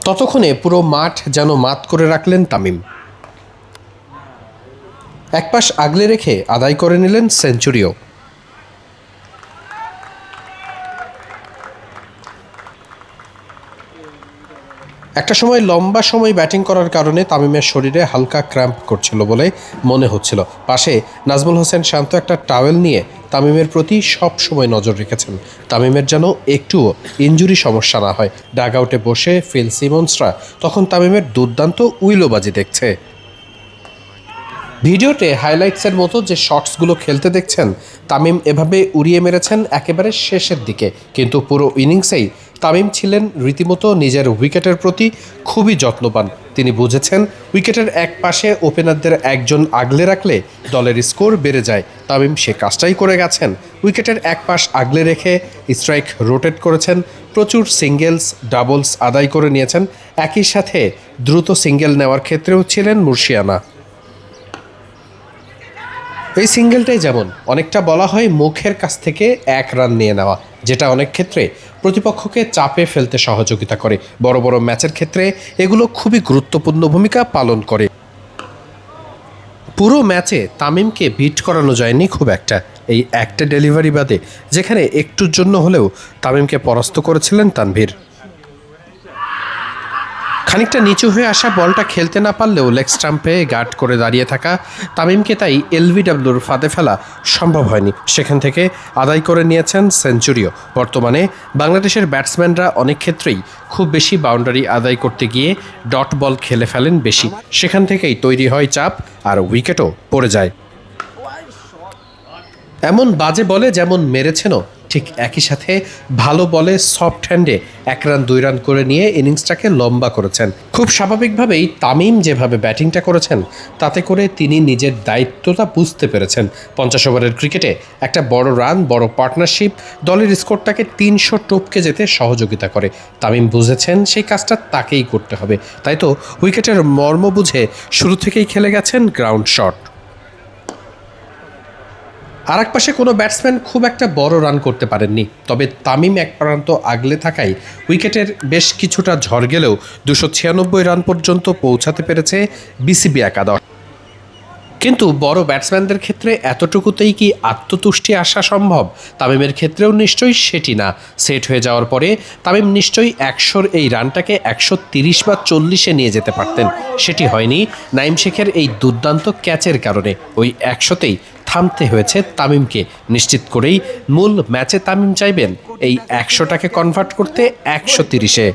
ততক্ষণে পুরো মাঠ যেন মাত করে রাখলেন তামিম। এক পাশ আগলে রেখে আদায় করে নিলেন সেঞ্চুরিও। একটা সময় লম্বা সময় ব্যাটিং করার কারণে তামিমের শরীরে হালকা ক্র্যাম্প করছিল বলে মনে হচ্ছিল। পাশে নাজমুল হোসেন শান্ত একটা টাওয়েল নিয়ে তামিমের প্রতি সব সময় নজর রেখেছেন, তামিমের যেন একটুও ইনজুরি সমস্যা না হয়। ডাগ আউটে বসে ফিল সিমন্সরা তখন তামিমের দুর্দান্ত উইলোবাজি দেখছে। ভিডিওতে হাইলাইটসের মতো যে শটসগুলো খেলতে দেখছেন, তামিম এভাবে উড়িয়ে মেরেছেন একেবারে শেষের দিকে, কিন্তু পুরো ইনিংসেই তামিম ছিলেন রীতিমতো নিজের উইকেটের প্রতি খুবই যত্নবান। তিনি বুঝেছেন উইকেটের এক পাশে ওপেনারদের একজন আগলে রাখলে দলের স্কোর বেড়ে যায়। তামিম সে কাজটাই করে গেছেন। উইকেটের এক পাশ আগলে রেখে স্ট্রাইক রোটেট করেছেন, প্রচুর সিঙ্গেলস ডাবলস আদায় করে নিয়েছেন। একই সাথে দ্রুত সিঙ্গেল নেওয়ার ক্ষেত্রেও ছিলেন মুর্শিয়ানা। এই সিঙ্গেলটাই যেমন অনেকটা বলা হয় মুখের কাছ থেকে এক রান নিয়ে নেওয়া, যেটা অনেক ক্ষেত্রে প্রতিপক্ষকে চাপে ফেলতে সহযোগিতা করে। বড় বড় ম্যাচের ক্ষেত্রে এগুলো খুবই গুরুত্বপূর্ণ ভূমিকা পালন করে। পুরো ম্যাচে তামিমকে বিট করানো যায়নি খুব একটা, এই একটা ডেলিভারি বাদে, যেখানে একটুর জন্য হলেও তামিমকে পরাস্ত করেছিলেন তানভীর। খানিকটা নিচু হয়ে আসা বলটা খেলতে না পারলেও লেগ স্টাম্পে গার্ড করে দাঁড়িয়ে থাকা তামিমকে তাই এলবিডব্লিউর ফাঁদে ফেলা সম্ভব হয়নি। সেখান থেকে আদায় করে নিয়েছেন সেঞ্চুরিও। বর্তমানে বাংলাদেশের ব্যাটসম্যানরা অনেক ক্ষেত্রেই খুব বেশি বাউন্ডারি আদায় করতে গিয়ে ডট বল খেলে ফেলেন বেশি, সেখান থেকেই তৈরি হয় চাপ আর উইকেটও পড়ে যায়। এমন বাজে বলে যেমন মেরেছেনও, ঠিক একই সাথে ভালো বলে সফট হ্যান্ডে 1 রান 2 রান করে নিয়ে ইনিংসটাকে লম্বা করেছেন। খুব স্বাভাবিকভাবেই তামিম যেভাবে ব্যাটিংটা করেছেন, তাতে করে তিনি নিজের দায়িত্বটা বুঝতে পেরেছেন। 50 ওভারের ক্রিকেটে একটা বড় রান, বড় পার্টনারশিপ দলের স্কোরটাকে 300 টপকে যেতে সহযোগিতা করে। তামিম বুঝেছেন সেই কাজটা তাকেই করতে হবে, তাই তো উইকেটের মর্ম বুঝে শুরু থেকেই খেলে গেছেন গ্রাউন্ড শট। আর এক পাশে কোনো ব্যাটসম্যান খুব একটা বড় রান করতে পারেননি, তবে তামিম এক প্রান্ত আগলে থাকায় উইকেটের বেশ কিছুটা ঝড় গেলেও 296 রান পর্যন্ত পৌঁছাতে পেরেছে বিসিবি একাদশ। কিন্তু বড় ব্যাটসম্যানদের ক্ষেত্রে এতটুকুতেই কি আত্মতুষ্টি আসা সম্ভব? তামিমের ক্ষেত্রেও নিশ্চয়ই সেটি না। সেট হয়ে যাওয়ার পরে তামিম নিশ্চয়ই 100-র এই রানটাকে 130 বা 40-এ নিয়ে যেতে পারতেন। সেটি হয়নি নাইম শেখের এই দুর্দান্ত ক্যাচের কারণে। ওই 100তেই থামতে হয়েছে তামিমকে। নিশ্চিত করেই মূল ম্যাচে তামিম চাইবেন এই 100টাকে কনভার্ট করতে 130-এ।